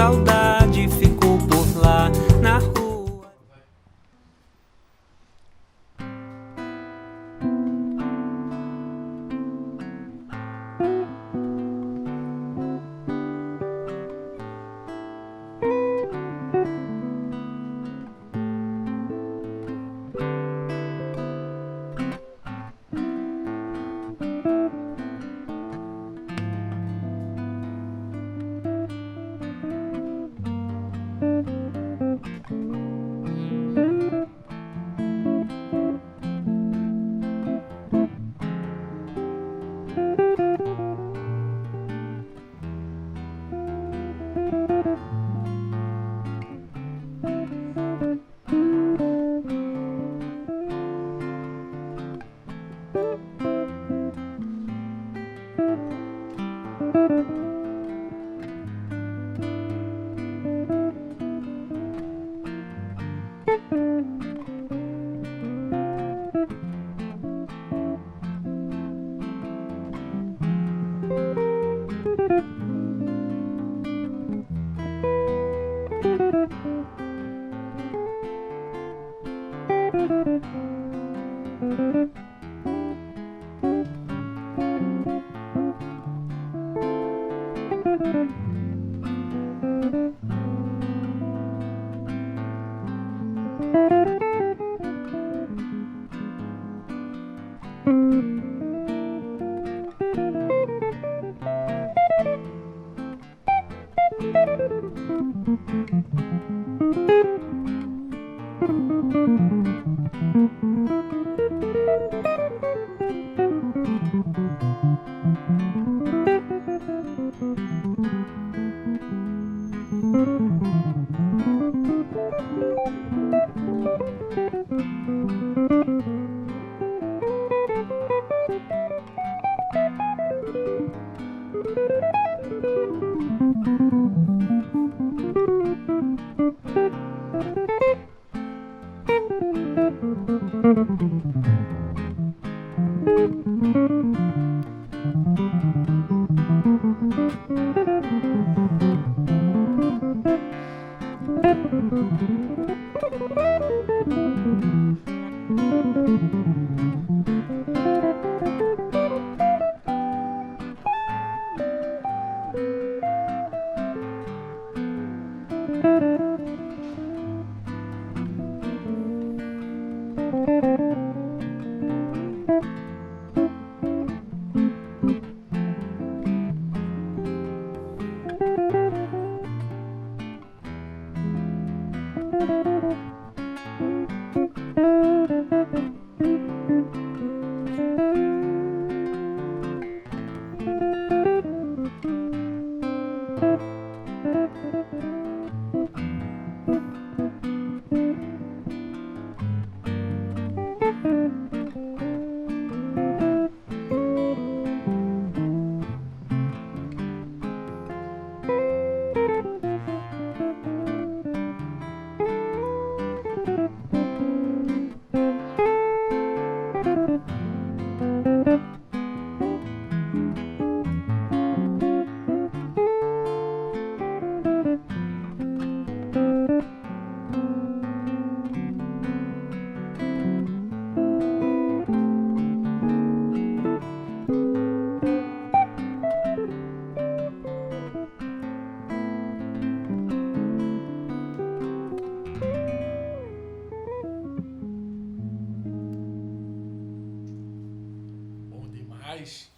saudade ficou por lá na rua.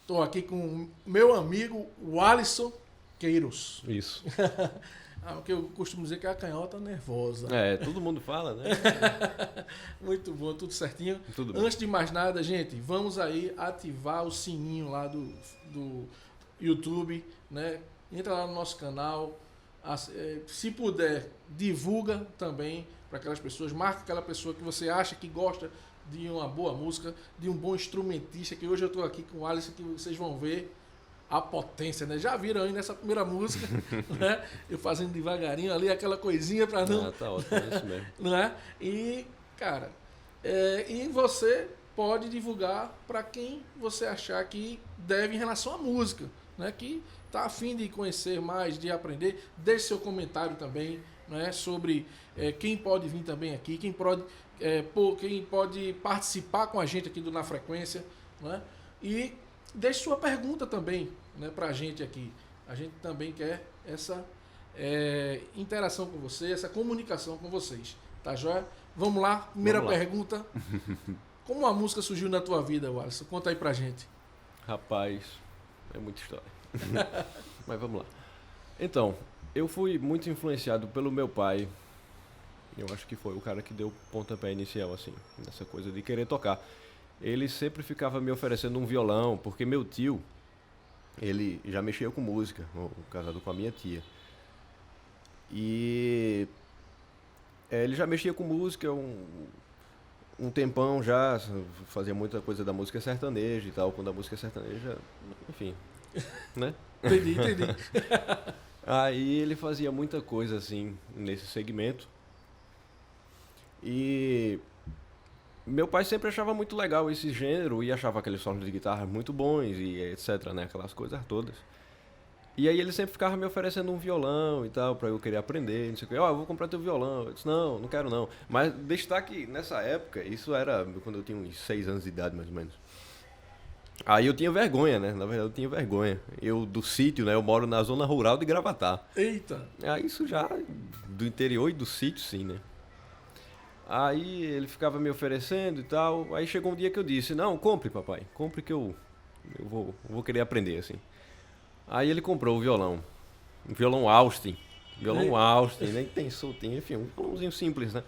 Estou aqui com meu amigo Alisson Queiroz. Isso. O que eu costumo dizer que é a canhota nervosa. É, todo mundo fala, né? Muito bom, tudo certinho. Tudo Antes de mais nada, gente, vamos aí ativar o sininho lá do YouTube, né? Entra lá no nosso canal. Se puder, divulga também para aquelas pessoas. Marca aquela pessoa que você acha que gosta de uma boa música, de um bom instrumentista, que hoje eu estou aqui com o Alisson, que vocês vão ver a potência, né? Já viram aí nessa primeira música, né? Eu fazendo devagarinho ali, aquela coisinha para não... Tá ótimo, é isso mesmo. Não é? E, cara, e você pode divulgar para quem você achar que deve em relação à música, né? Que tá a fim de conhecer mais, de aprender, deixe seu comentário também, né, sobre quem pode vir também aqui, quem pode participar com a gente aqui do Na Frequência, né? E deixe sua pergunta também, né, para a gente aqui. A gente também quer essa interação com você, essa comunicação com vocês. Tá joia? Vamos lá, primeira pergunta. Como a música surgiu na tua vida, Wallace? Conta aí pra gente. Rapaz, é muita história. Mas vamos lá. Então, eu fui muito influenciado pelo meu pai. Eu acho que foi o cara que deu o pontapé inicial, assim, nessa coisa de querer tocar. Ele sempre ficava me oferecendo um violão, porque meu tio, ele já mexia com música, casado com a minha tia. E ele já mexia com música um tempão já, fazia muita coisa da música sertaneja e tal, quando a música sertaneja, enfim, né? Entendi. Aí ele fazia muita coisa assim, nesse segmento. E meu pai sempre achava muito legal esse gênero e achava aqueles solos de guitarra muito bons e etc, né? Aquelas coisas todas. E aí ele sempre ficava me oferecendo um violão e tal, pra eu querer aprender, não sei o que. Eu vou comprar teu violão. Eu disse, não quero não. Mas destaque, nessa época, isso era quando eu tinha uns 6 anos de idade, mais ou menos. Aí eu tinha vergonha, né? Na verdade eu tinha vergonha. Eu, do sítio, né? Eu moro na zona rural de Gravatá. Eita! Aí isso já, do interior e do sítio, sim, né? Aí ele ficava me oferecendo e tal. Aí chegou um dia que eu disse, não, compre, papai. Compre que eu vou querer aprender, assim. Aí ele comprou o violão. Um violão Austin. Violão Austin, nem tem soltinho, enfim, um violãozinho simples, né?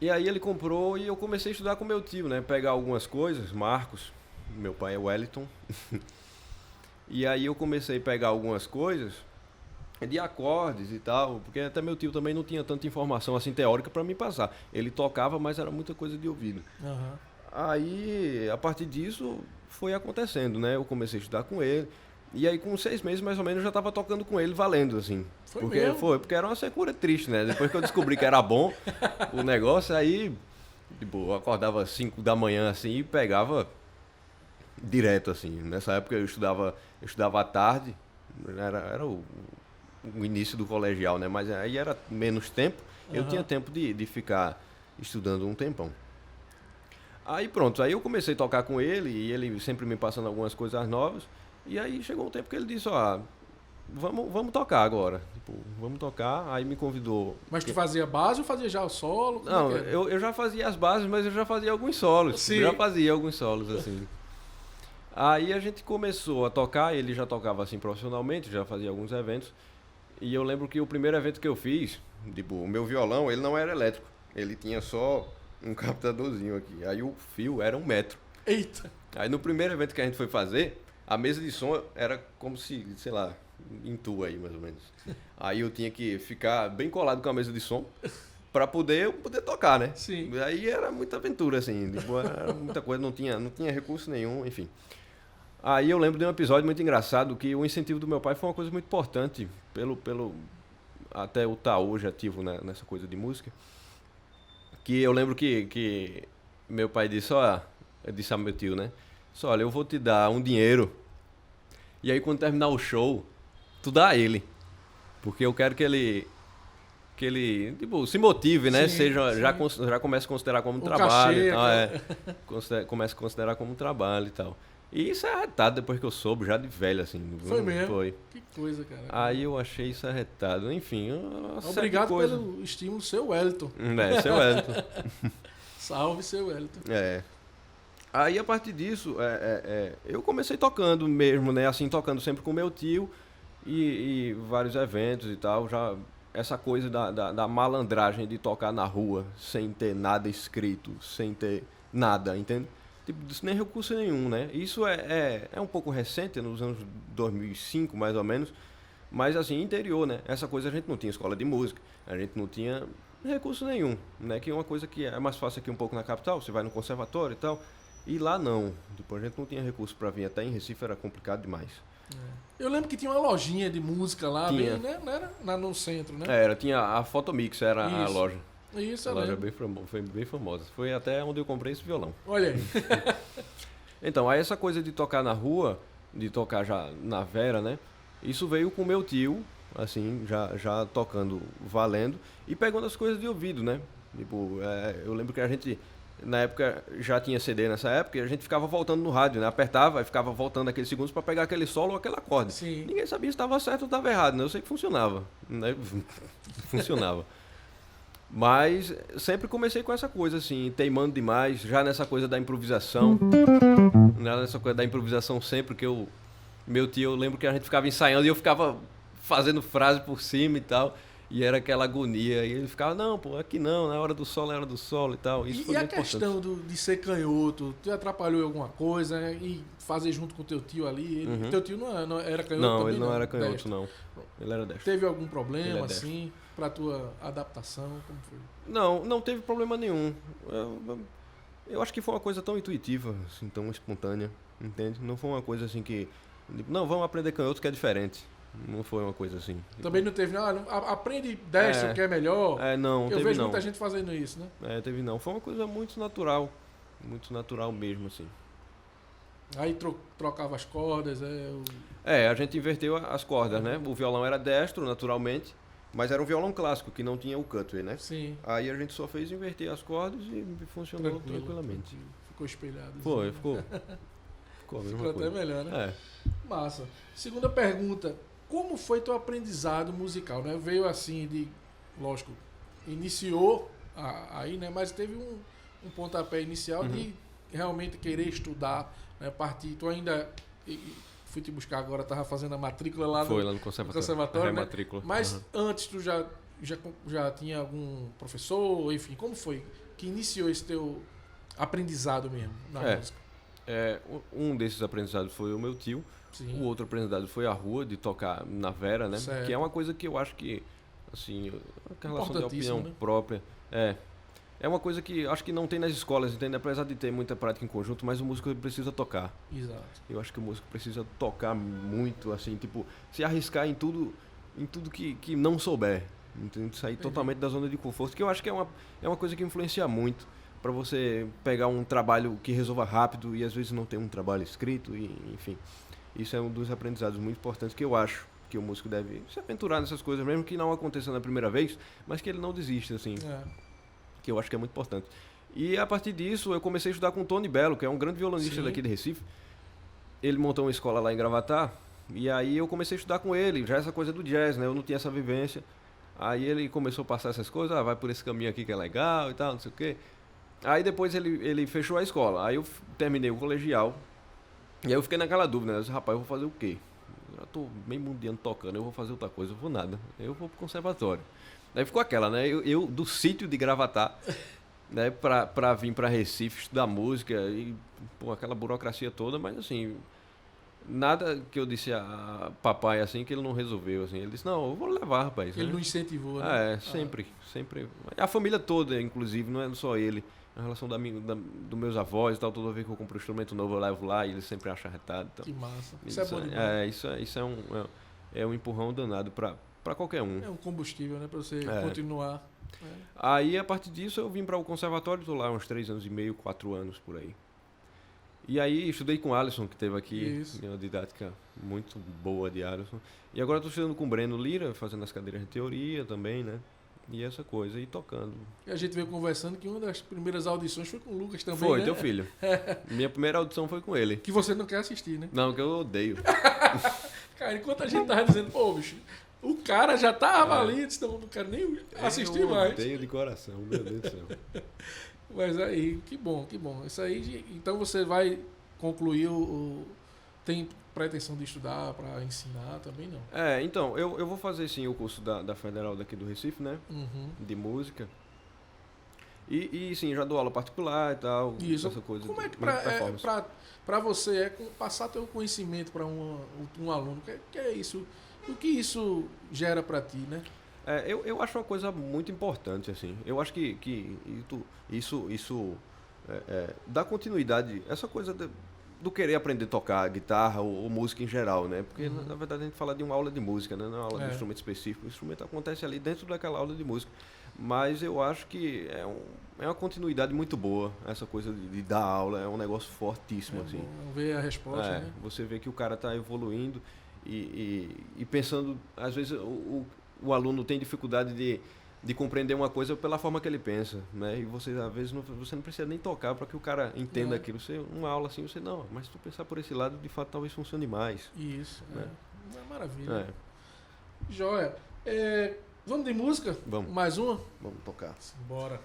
E aí ele comprou e eu comecei a estudar com meu tio, né? Pegar algumas coisas, Marcos, meu pai é Wellington. E aí eu comecei a pegar algumas coisas de acordes e tal, porque até meu tio também não tinha tanta informação assim teórica para me passar. Ele tocava, mas era muita coisa de ouvido. Uhum. Aí, a partir disso, foi acontecendo, né? Eu comecei a estudar com ele. E aí, com 6 meses, mais ou menos, eu já tava tocando com ele, valendo, assim. Porque era uma secura triste, né? Depois que eu descobri que era bom o negócio, aí, tipo, eu acordava às 5 da manhã, assim, e pegava direto, assim. Nessa época eu estudava à tarde, era o início do colegial, né? Mas aí era menos tempo, eu tinha tempo de ficar estudando um tempão. Aí pronto, aí eu comecei a tocar com ele, e ele sempre me passando algumas coisas novas. E aí chegou um tempo que ele disse, vamos tocar agora. Tipo, vamos tocar, aí me convidou. Mas tu fazia base ou fazia já o solo? Não, eu já fazia as bases, mas eu já fazia alguns solos. Sim. Eu já fazia alguns solos, assim. Aí a gente começou a tocar, ele já tocava assim profissionalmente, já fazia alguns eventos. E eu lembro que o primeiro evento que eu fiz, tipo, o meu violão, ele não era elétrico. Ele tinha só um captadorzinho aqui. Aí o fio era 1 metro. Eita! Aí no primeiro evento que a gente foi fazer, a mesa de som era como se, sei lá, em tu aí, mais ou menos. Aí eu tinha que ficar bem colado com a mesa de som pra poder tocar, né? Sim. Aí era muita aventura, assim, tipo, era muita coisa, não tinha recurso nenhum, enfim. Aí eu lembro de um episódio muito engraçado que o incentivo do meu pai foi uma coisa muito importante, até o tá hoje ativo nessa coisa de música. Que eu lembro que meu pai disse, eu disse a meu tio, né? Disse, olha, eu vou te dar um dinheiro e aí quando terminar o show, tu dá a ele. Porque eu quero que ele tipo, se motive, né? Sim. Já comece a considerar como um trabalho cachê, e tal, comece a considerar como um trabalho e tal. E isso é arretado depois que eu soube, já de velho, assim. Foi mesmo? Foi. Que coisa, cara. Aí eu achei isso arretado. Enfim, obrigado coisa. pelo estímulo, seu Wellington. Seu Wellington. Salve, seu Wellington. Aí a partir disso, eu comecei tocando mesmo, né? Assim, tocando sempre com meu tio e vários eventos e tal. Já essa coisa da malandragem de tocar na rua, sem ter nada escrito, sem ter nada, entende? Tipo, nem recurso nenhum, né? Isso é um pouco recente, nos anos 2005, mais ou menos. Mas, assim, interior, né? Essa coisa a gente não tinha escola de música, a gente não tinha recurso nenhum, né? Que é uma coisa que é mais fácil aqui um pouco na capital, você vai no conservatório e tal. E lá não. Tipo, a gente não tinha recurso para vir até em Recife, era complicado demais. Eu lembro que tinha uma lojinha de música lá, Tinha. bem, né? Não era lá no centro, né? Tinha a Photomix, era a loja. Isso, A eu loja lembro. foi bem famosa. Foi até onde eu comprei esse violão. Olha aí. Então, aí essa coisa de tocar na rua, de tocar já na Vera, né? Isso veio com meu tio, assim, já tocando valendo e pegando as coisas de ouvido, né? Tipo, eu lembro que a gente, na época, já tinha CD nessa época e a gente ficava voltando no rádio, né? Apertava e ficava voltando aqueles segundos para pegar aquele solo ou aquele acorde. Sim. Ninguém sabia se estava certo ou estava errado, né? Eu sei que funcionava, né? Funcionava. Mas sempre comecei com essa coisa, assim, teimando demais, já nessa coisa da improvisação. Nessa coisa da improvisação sempre que meu tio, eu lembro que a gente ficava ensaiando e eu ficava fazendo frase por cima e tal. E era aquela agonia. E ele ficava, não, pô, aqui não, na hora do solo é hora do solo e tal. Isso foi a muito questão de ser canhoto, te atrapalhou em alguma coisa, né? E fazer junto com o teu tio ali? Teu tio não era canhoto não, também? Ele não era canhoto, destro. não. Ele era destro. Teve algum problema, destro. assim, pra tua adaptação? Como foi? Não teve problema nenhum. Eu acho que foi uma coisa tão intuitiva, assim, tão espontânea, entende? Não foi uma coisa assim que... Não, vamos aprender canhoto que é diferente. Não foi uma coisa assim. Também não teve, não, aprende destro que é melhor. Não, eu teve vejo não. muita gente fazendo isso, né? Teve não. Foi uma coisa muito natural mesmo, assim. Aí trocava as cordas, a gente inverteu as cordas, né? O violão era destro, naturalmente, mas era um violão clássico, que não tinha o cutaway, né? Sim. Aí a gente só fez inverter as cordas e funcionou tranquilamente. Ficou espelhado. Foi, assim. ficou. Ficou até melhor, né? Massa. Segunda pergunta. Como foi teu aprendizado musical, né? Veio assim lógico, iniciou aí, né? Mas teve um pontapé inicial de realmente querer estudar, né? Partir, tu ainda fui te buscar agora, tava fazendo a matrícula lá no conservatório, né? matrícula. Mas antes tu já tinha algum professor, enfim, como foi que iniciou esse teu aprendizado mesmo na música? Um desses aprendizados foi o meu tio. Sim. O outro aprendizado foi a rua, de tocar na Vera, né? Certo. Que é uma coisa que eu acho que, assim, a relação de opinião, né? própria. É uma coisa que acho que não tem nas escolas, entende? Apesar de ter muita prática em conjunto, mas o músico precisa tocar. Exato. Eu acho que o músico precisa tocar muito, assim, tipo, se arriscar em tudo que não souber. Entende? Sair totalmente da zona de conforto, que eu acho que é uma coisa que influencia muito para você pegar um trabalho que resolva rápido e às vezes não tem um trabalho escrito, e, enfim. Isso é um dos aprendizados muito importantes que eu acho que o músico deve se aventurar nessas coisas, mesmo que não aconteça na primeira vez, mas que ele não desista, assim. Que eu acho que é muito importante. E a partir disso, eu comecei a estudar com o Tony Belo, que é um grande violonista daqui de Recife. Ele montou uma escola lá em Gravatá, e aí eu comecei a estudar com ele, já essa coisa do jazz, né? Eu não tinha essa vivência. Aí ele começou a passar essas coisas, vai por esse caminho aqui que é legal e tal, não sei o quê. Aí depois ele fechou a escola, aí eu terminei o colegial. E aí eu fiquei naquela dúvida, né? Eu disse, rapaz, eu vou fazer o quê? Eu já tô meio mundiano tocando, eu vou fazer outra coisa, eu vou nada. Eu vou pro conservatório. Aí ficou aquela, né? Eu do sítio de Gravatá, né? Pra vir pra Recife, estudar música e, pô, aquela burocracia toda, mas assim, nada que eu disse a papai assim que ele não resolveu, assim. Ele disse, não, eu vou levar, rapaz. Ele não incentivou, né? Sempre. A família toda, inclusive, não é só ele. A relação dos meus avós e tal, toda vez que eu compro um instrumento novo eu levo lá e eles sempre acham arretado. Então, que massa. Isso é bom demais. Isso é um empurrão danado para qualquer um. É um combustível, né? Para você continuar. Aí, a partir disso, eu vim para o conservatório, estou lá uns 3 anos e meio, 4 anos por aí. E aí, estudei com o Alisson, que teve aqui, uma didática muito boa de Alisson. E agora estou estudando com o Breno Lira, fazendo as cadeiras de teoria também, né? E essa coisa, e tocando. E a gente veio conversando que uma das primeiras audições foi com o Lucas também, Foi, né? teu filho. Minha primeira audição foi com ele. Que você não quer assistir, né? Não, que eu odeio. Cara, enquanto a gente tava dizendo, pô, bicho, o cara já tava ali, eu disse, não quero nem assistir mais. Eu odeio de coração, meu Deus do céu. Mas aí, que bom. Isso aí, então você vai concluir tem pretensão de estudar para ensinar também, não? Então, eu vou fazer sim o curso da Federal daqui do Recife, né? De música. E sim, já dou aula particular e tal. Isso. Essa coisa. Como é que para você passar teu conhecimento para um aluno? Que é isso? O que isso gera para ti, né? Eu acho uma coisa muito importante, assim. Eu acho que isso dá continuidade. Essa coisa do querer aprender a tocar guitarra ou música em geral, né? Porque, na verdade, a gente fala de uma aula de música, né? Não é uma aula de instrumento específico. O instrumento acontece ali dentro daquela aula de música. Mas eu acho que é uma continuidade muito boa, essa coisa de dar aula. É um negócio fortíssimo, assim. Vamos ver a resposta, né? Você vê que o cara está evoluindo e pensando... Às vezes, o aluno tem dificuldade de compreender uma coisa pela forma que ele pensa, né? E você, às vezes, você não precisa nem tocar para que o cara entenda aquilo. Você, uma aula assim, você, não, mas se tu pensar por esse lado, de fato, talvez funcione mais. Isso, né? É maravilha. Joia. Vamos de música? Vamos. Mais uma? Vamos tocar. Bora.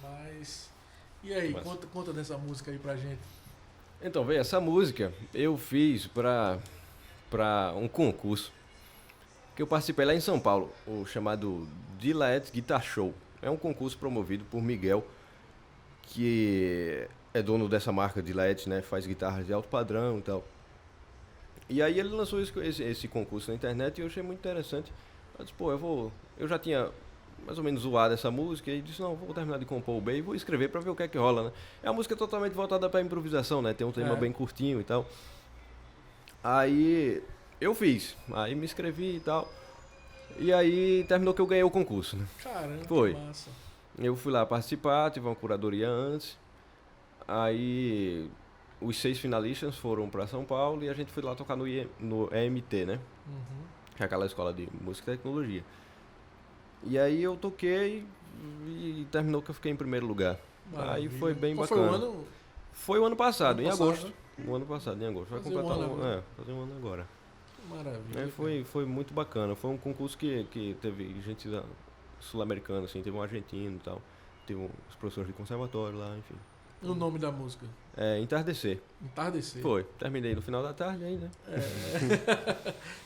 Mas... E aí, conta dessa música aí pra gente. Então, vê, essa música eu fiz para um concurso que eu participei lá em São Paulo, o chamado Dilaet Guitar Show. É um concurso promovido por Miguel, que é dono dessa marca Dilaet, né? Faz guitarras de alto padrão e tal. E aí ele lançou esse concurso na internet e eu achei muito interessante. Eu disse, pô, eu já tinha mais ou menos zoado essa música e disse, não, vou terminar de compor o bem e vou escrever pra ver o que é que rola, né? É uma música totalmente voltada pra improvisação, né? Tem um tema bem curtinho e tal. Aí eu fiz, aí me inscrevi e tal. E aí terminou que eu ganhei o concurso, né? Caramba, foi. Que massa. Eu fui lá participar, tive uma curadoria antes. Aí os 6 finalistas foram pra São Paulo e a gente foi lá tocar no EMT, né? que é aquela escola de música e tecnologia. E aí eu toquei e terminou que eu fiquei em primeiro lugar. Maravilha. Aí foi bem Qual bacana. foi o ano? Foi o ano passado, Ano em passado, agosto. né? O ano passado, em agosto. Vai Fazer um completar ano agora. fazer um ano agora. Maravilha. Foi muito bacana. Foi um concurso que teve gente sul-americana, assim, teve um argentino e tal. Teve os professores de conservatório lá, enfim. E o nome da música? Entardecer. Entardecer. Foi. Terminei no final da tarde ainda.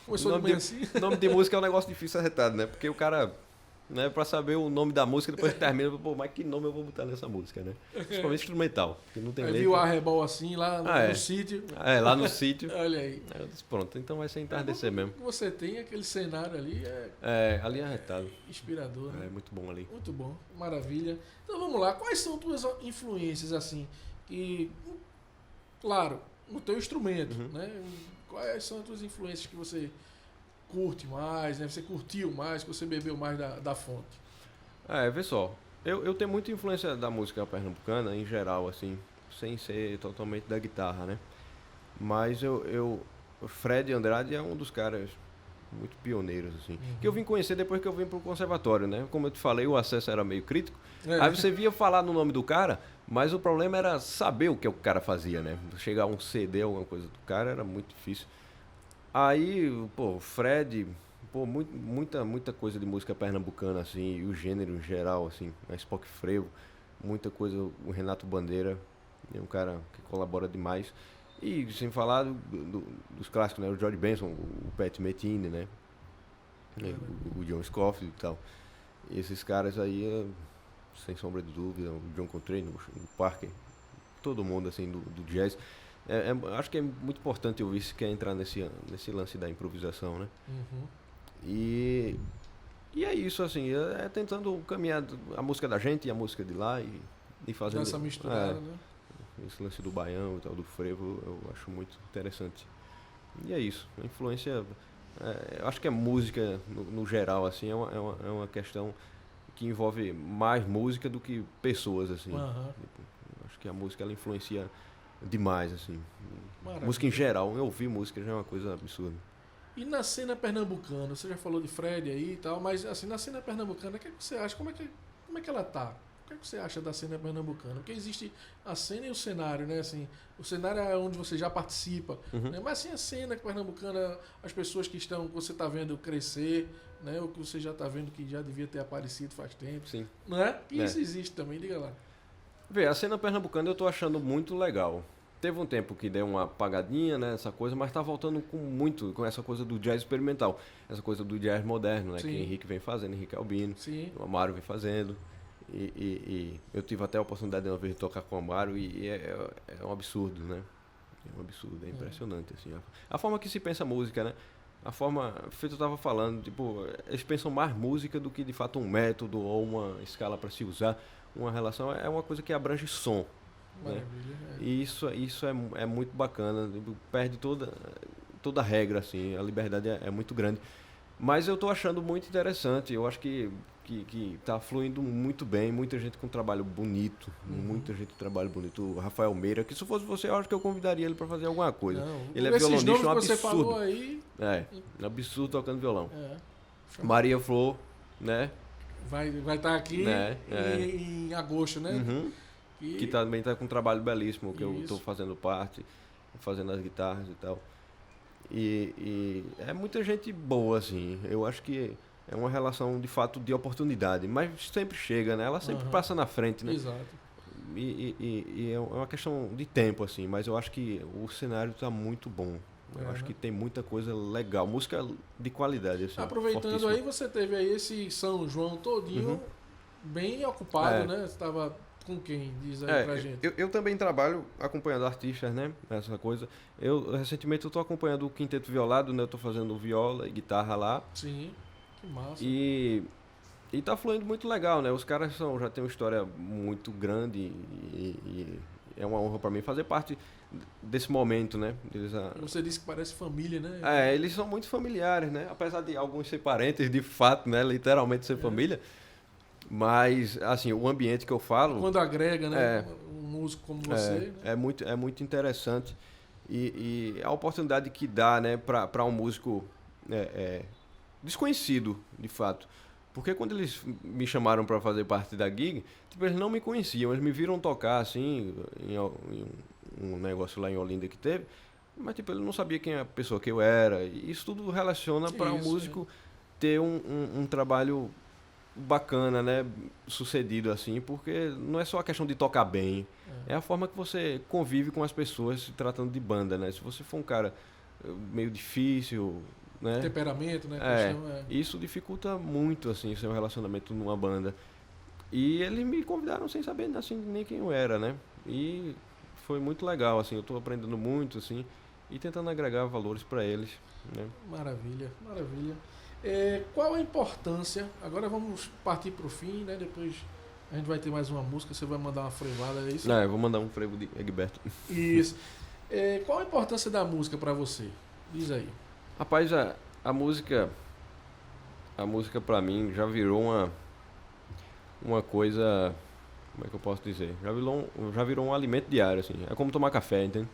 Começou de manhã assim? Nome de música é um negócio difícil acertado, né? Porque o cara, né, pra saber o nome da música, depois que termina, pô, mas que nome eu vou botar nessa música, né? Principalmente instrumental, porque não tem Aí letra. viu o arrebol assim lá no é. sítio. Lá no sítio. Olha aí. Aí eu disse, pronto, então vai ser entardecer mesmo. Você tem aquele cenário ali, Ali é arretado. inspirador, né? É muito bom ali. Muito bom, maravilha. Então vamos lá, quais são tuas influências assim? E, claro, no teu instrumento, né? Quais são as tuas influências que você curte mais, né? Você curtiu mais, que você bebeu mais da fonte? Vê só, eu tenho muita influência da música pernambucana em geral, assim, sem ser totalmente da guitarra, né? Mas o Fred Andrade é um dos caras muito pioneiros, assim. Que eu vim conhecer depois que eu vim pro conservatório, né? Como eu te falei, o acesso era meio crítico. Aí você via falar no nome do cara, mas o problema era saber o que o cara fazia, né? Chegar um CD, alguma coisa do cara, era muito difícil. Aí, pô, o Fred, pô, muita coisa de música pernambucana, assim, e o gênero em geral, assim, a Spock Frevo, muita coisa, o Renato Bandeira, é um cara que colabora demais. E sem falar dos clássicos, né? O George Benson, o Pat Metheny, né? O John Scofield e tal. E esses caras aí, sem sombra de dúvida, o John Coltrane, o Parker, todo mundo assim do jazz. Acho que é muito importante ouvir se quer entrar nesse lance da improvisação, né? E é isso, assim, tentando caminhar a música da gente e a música de lá e fazendo... Essa misturada, né? Esse lance do baião e tal, do frevo, eu acho muito interessante. E é isso, a influência... eu acho que a música, no geral, assim, é uma questão que envolve mais música do que pessoas, assim. Tipo, acho que a música, ela influencia demais, assim. Maravilha. Música em geral, eu ouvir música já é uma coisa absurda. E na cena pernambucana, você já falou de Fred aí e tal, mas assim, na cena pernambucana, o que você acha? Como é que ela tá? O que você acha da cena pernambucana? Porque existe a cena e o cenário, né? Assim, o cenário é onde você já participa, né? Mas assim, a cena pernambucana, as pessoas que você está vendo crescer, né? O que você já está vendo que já devia ter aparecido faz tempo. Sim. Não é? E isso existe também, diga lá. Vê, a cena pernambucana eu tô achando muito legal. Teve um tempo que deu uma apagadinha, né, essa coisa, mas tá voltando com essa coisa do jazz experimental, essa coisa do jazz moderno, né, Sim. que Henrique vem fazendo, Henrique Albino, Sim. o Amaro vem fazendo. E eu tive até a oportunidade de uma vez de tocar com o Amaro e é um absurdo, né? É um absurdo, é impressionante, assim. A forma que se pensa música, né? A forma, feito eu tava falando, tipo, eles pensam mais música do que de fato um método ou uma escala para se usar. Uma relação é uma coisa que abrange som. Né? E isso é muito bacana, perde toda a regra, assim, a liberdade é muito grande. Mas eu tô achando muito interessante, eu acho que tá fluindo muito bem, muita gente com trabalho bonito, muita gente com trabalho bonito. O Rafael Meira, que se fosse você, eu acho que eu convidaria ele para fazer alguma coisa. Não, ele é violonista, um absurdo. Você falou aí... Um absurdo tocando violão. Maria Flor, né? Vai estar aqui em agosto, né? Que também tá com um trabalho belíssimo, que eu tô fazendo parte, fazendo as guitarras e tal. E é muita gente boa, assim. Eu acho que é uma relação, de fato, de oportunidade. Mas sempre chega, né? Ela sempre passa na frente, né? Exato. E é uma questão de tempo, assim. Mas eu acho que o cenário tá muito bom. Eu acho que tem muita coisa legal. Música de qualidade, assim. Aproveitando aí, você teve aí esse São João todinho bem ocupado, né? Você estava com quem? Diz aí pra gente. Eu também trabalho acompanhando artistas, né? Essa coisa. Recentemente eu tô acompanhando o Quinteto Violado, né? Eu tô fazendo viola e guitarra lá. Sim, que massa. E tá fluindo muito legal, né? Os caras já têm uma história muito grande e é uma honra para mim fazer parte desse momento, né? Você disse que parece família, né? Eles são muito familiares, né? Apesar de alguns ser parentes, de fato, né? Literalmente ser família. Mas, assim, o ambiente que eu falo... Quando agrega, né? Um músico como você. É muito interessante. E a oportunidade que dá, né? Para um músico desconhecido, de fato. Porque quando eles me chamaram para fazer parte da gig, tipo, eles não me conheciam, eles me viram tocar, assim, em um negócio lá em Olinda que teve, mas, tipo, ele não sabia quem a pessoa que eu era. E isso tudo relaciona para um músico ter um trabalho bacana, né, sucedido, assim, porque não é só a questão de tocar bem, é a forma que você convive com as pessoas se tratando de banda, né? Se você for um cara meio difícil, né? Temperamento, né? Isso dificulta muito, assim, seu relacionamento numa banda. E eles me convidaram sem saber, assim, nem quem eu era, né? E foi muito legal, assim, eu tô aprendendo muito, assim, e tentando agregar valores para eles, né? Maravilha, maravilha. Qual a importância, agora vamos partir pro fim, né? Depois a gente vai ter mais uma música, você vai mandar uma frevada, é isso? Eu vou mandar um frevo de Egberto. Isso. Qual a importância da música para você? Diz aí. Rapaz, a música pra mim já virou uma coisa, como é que eu posso dizer? Já virou um alimento diário, assim. É como tomar café, entende?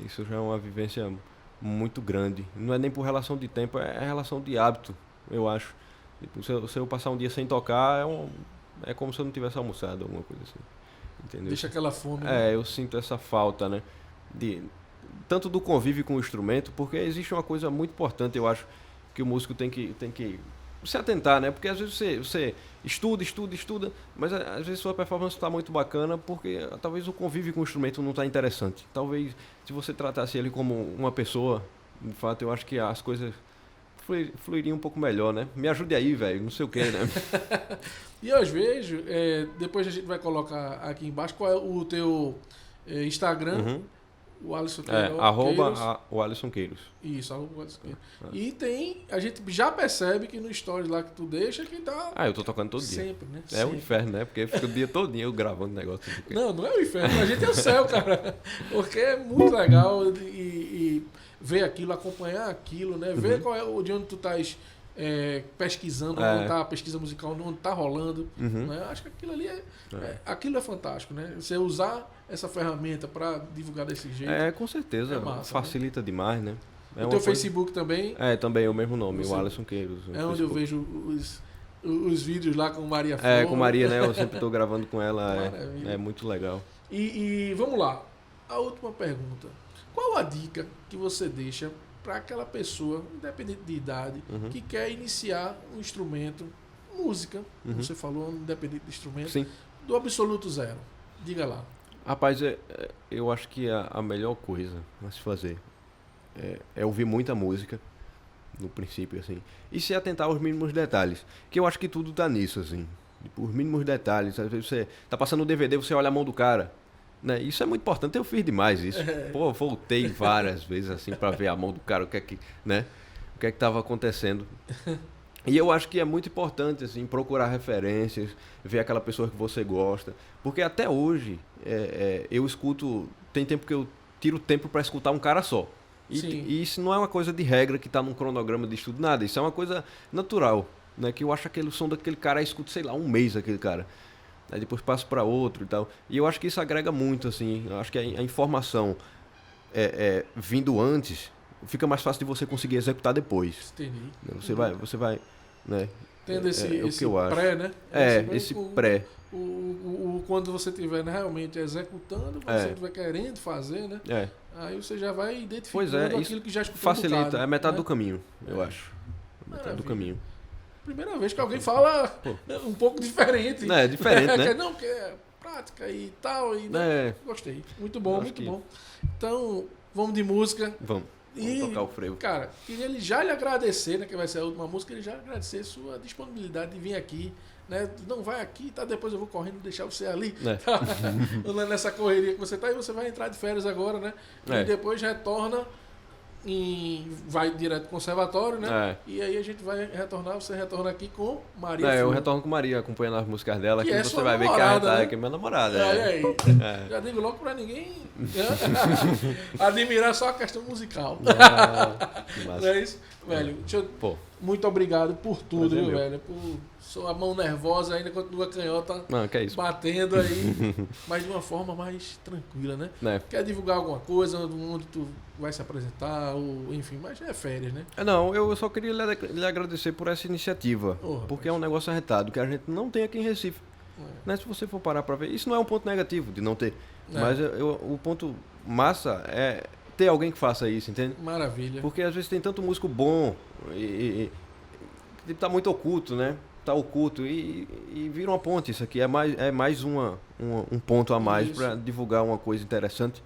Isso já é uma vivência muito grande. Não é nem por relação de tempo, é relação de hábito, eu acho. Tipo, se eu passar um dia sem tocar, é como se eu não tivesse almoçado, alguma coisa assim. Entendeu? Deixa aquela fome. Né? Eu sinto essa falta, né? Tanto do convívio com o instrumento, porque existe uma coisa muito importante, eu acho, que o músico tem que se atentar, né? Porque às vezes você estuda, mas às vezes sua performance está muito bacana porque talvez o convívio com o instrumento não está interessante. Talvez se você tratasse ele como uma pessoa, de fato, eu acho que as coisas fluiriam um pouco melhor, né? Me ajude aí, velho, não sei o que, né? E eu vejo, depois a gente vai colocar aqui embaixo qual é o teu Instagram. Uhum. O Alisson Queiroz. O Alisson Queiroz. Isso, o Alisson Queiroz. E a gente já percebe que no stories lá que tu deixa que tá... eu tô tocando todo dia. Sempre, né? É um inferno, né? Porque fica o dia todinho eu gravando negócio. Não é o inferno, a gente é o céu, cara. Porque é muito legal e ver aquilo, acompanhar aquilo, né? Ver de onde tu estás pesquisando, onde tá a pesquisa musical, onde tá rolando. Né? Acho que aquilo ali aquilo é fantástico, né? Você usar essa ferramenta para divulgar desse jeito. Com certeza. Massa, facilita demais, né? O teu Facebook também? Também é o mesmo nome, o Alisson Queiroz. É onde eu vejo os vídeos lá com Maria Flor. Com Maria, né? Eu sempre estou gravando com ela. É muito legal. E vamos lá. A última pergunta. Qual a dica que você deixa para aquela pessoa, independente de idade, que quer iniciar um instrumento, música, como você falou, independente de instrumento, Sim. do absoluto zero? Diga lá. Rapaz, eu acho que a melhor coisa a se fazer é ouvir muita música, no princípio, assim, e se atentar aos mínimos detalhes, que eu acho que tudo tá nisso, assim, tipo, os mínimos detalhes. Às vezes você tá passando um DVD, você olha a mão do cara, né? Isso é muito importante, eu fiz demais isso. Pô, voltei várias vezes, assim, para ver a mão do cara, o que é que tava acontecendo. E eu acho que é muito importante, assim, procurar referências, ver aquela pessoa que você gosta. Porque até hoje, eu escuto... Tem tempo que eu tiro tempo para escutar um cara só. E isso não é uma coisa de regra que está num cronograma de estudo, nada. Isso é uma coisa natural, né? Que eu acho aquele som daquele cara, eu escuto, sei lá, um mês aquele cara. Aí depois passo para outro e tal. E eu acho que isso agrega muito, assim. Eu acho que a informação vindo antes, fica mais fácil de você conseguir executar depois. Entendi. Você vai, né? Tendo esse que eu acho. pré, né? Esse pré. Quando você estiver realmente executando, você estiver querendo fazer, né? Aí você já vai identificando aquilo que já escutou. Facilita, um bocado, é metade né? do caminho, eu acho. Metade do caminho. Primeira vez que alguém fala um pouco diferente. Diferente, né? Não, que é prática e tal. E, né? Gostei. Muito bom, muito bom. Então, vamos de música. Vamos tocar o frevo. Cara, queria ele já lhe agradecer, né? Que vai ser a última música, ele já agradecer sua disponibilidade de vir aqui. Né? Não vai aqui, tá? Depois eu vou correndo deixar você ali. Tá? Nessa correria que você tá, e você vai entrar de férias agora, né? E depois retorna vai direto pro conservatório, né? E aí a gente vai retornar, você retorna aqui com Maria Flor. Eu retorno com Maria, acompanhando as músicas dela, que você vai ver que é minha namorada. Aí. Já digo logo pra ninguém admirar só a questão musical. Não é isso? Velho, muito obrigado por tudo, viu, velho? Por sua mão nervosa ainda continua canhota Não, que é isso. batendo aí, mas de uma forma mais tranquila, né? Né? Quer divulgar alguma coisa onde tu vai se apresentar, ou enfim, mas é férias, né? Não, eu só queria lhe agradecer por essa iniciativa, porque é um negócio arretado que a gente não tem aqui em Recife. Né? Se você for parar para ver, isso não é um ponto negativo de não ter, mas o ponto massa é ter alguém que faça isso, entende? Maravilha. Porque às vezes tem tanto músico bom e tá muito oculto, né? Tá oculto e vira uma ponte isso aqui. É mais um ponto a mais para divulgar uma coisa interessante.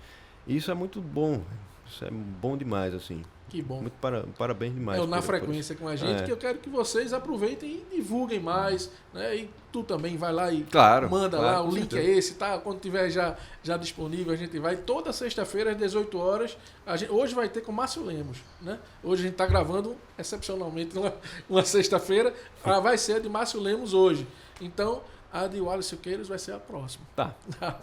E isso é muito bom. Isso é bom demais, assim. Que bom. Muito parabéns demais. Na frequência com a gente, que eu quero que vocês aproveitem e divulguem mais, né? E tu também vai lá e manda lá, o link é esse, tá? Quando tiver já disponível, a gente vai toda sexta-feira às 18 horas. Hoje vai ter com Márcio Lemos, né? Hoje a gente tá gravando excepcionalmente uma sexta-feira, vai ser a de Márcio Lemos hoje. Então, a de Wallace Siqueiros vai ser a próxima. Tá.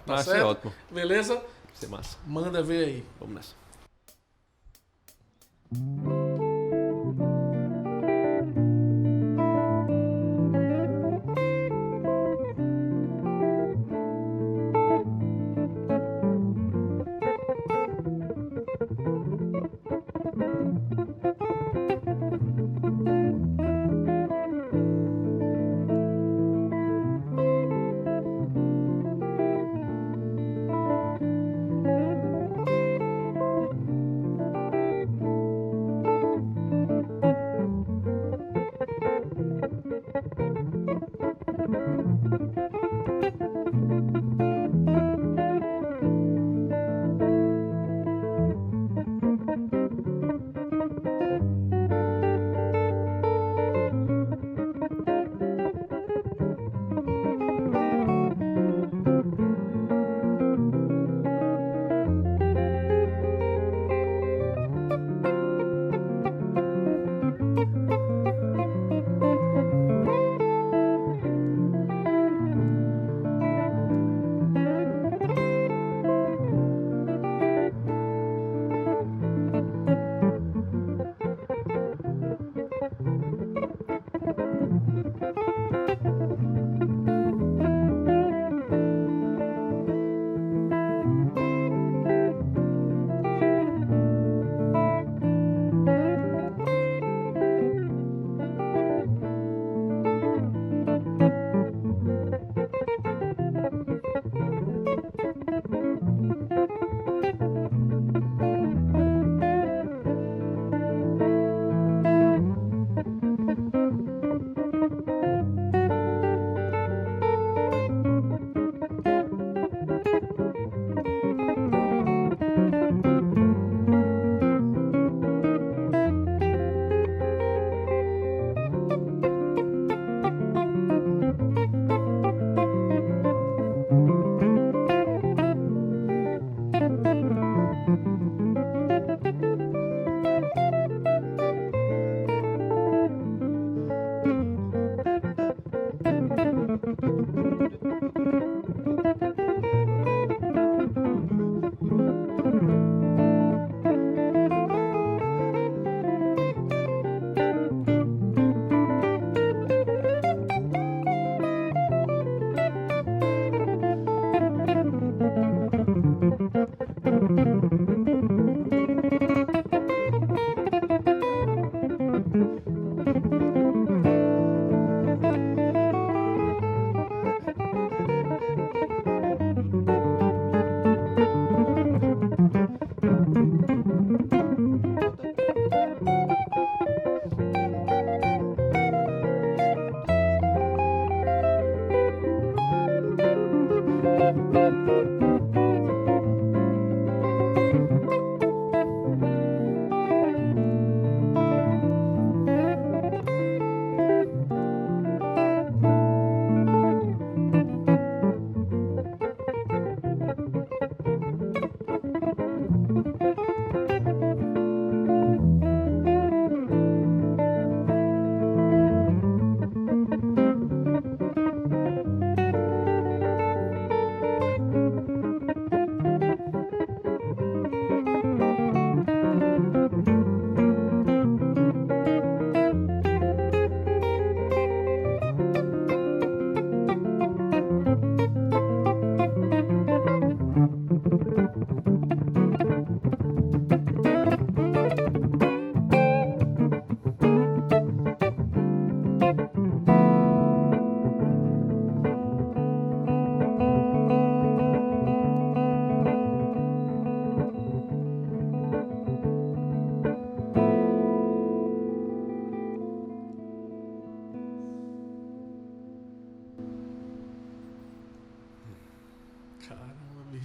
Tá certo? É ótimo. Beleza? Vai ser massa. Manda ver aí. Vamos nessa.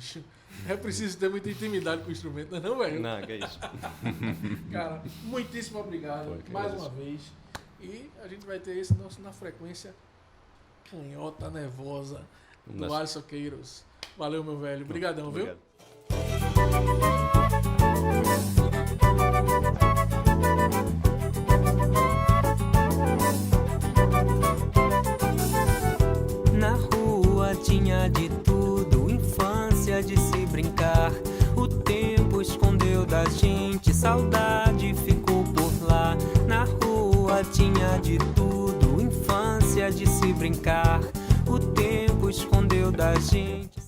bicho. É preciso ter muita intimidade com o instrumento, não, velho? Não, que é isso. Cara, muitíssimo obrigado Foi, mais uma vez. E a gente vai ter esse nosso na frequência canhota nervosa do Alisson Queiroz. Valeu, meu velho. Obrigadão, viu? Na rua tinha de tudo, infância de se brincar. O tempo escondeu da gente, saudade ficou por lá. Na rua tinha de tudo, infância de se brincar. O tempo escondeu da gente.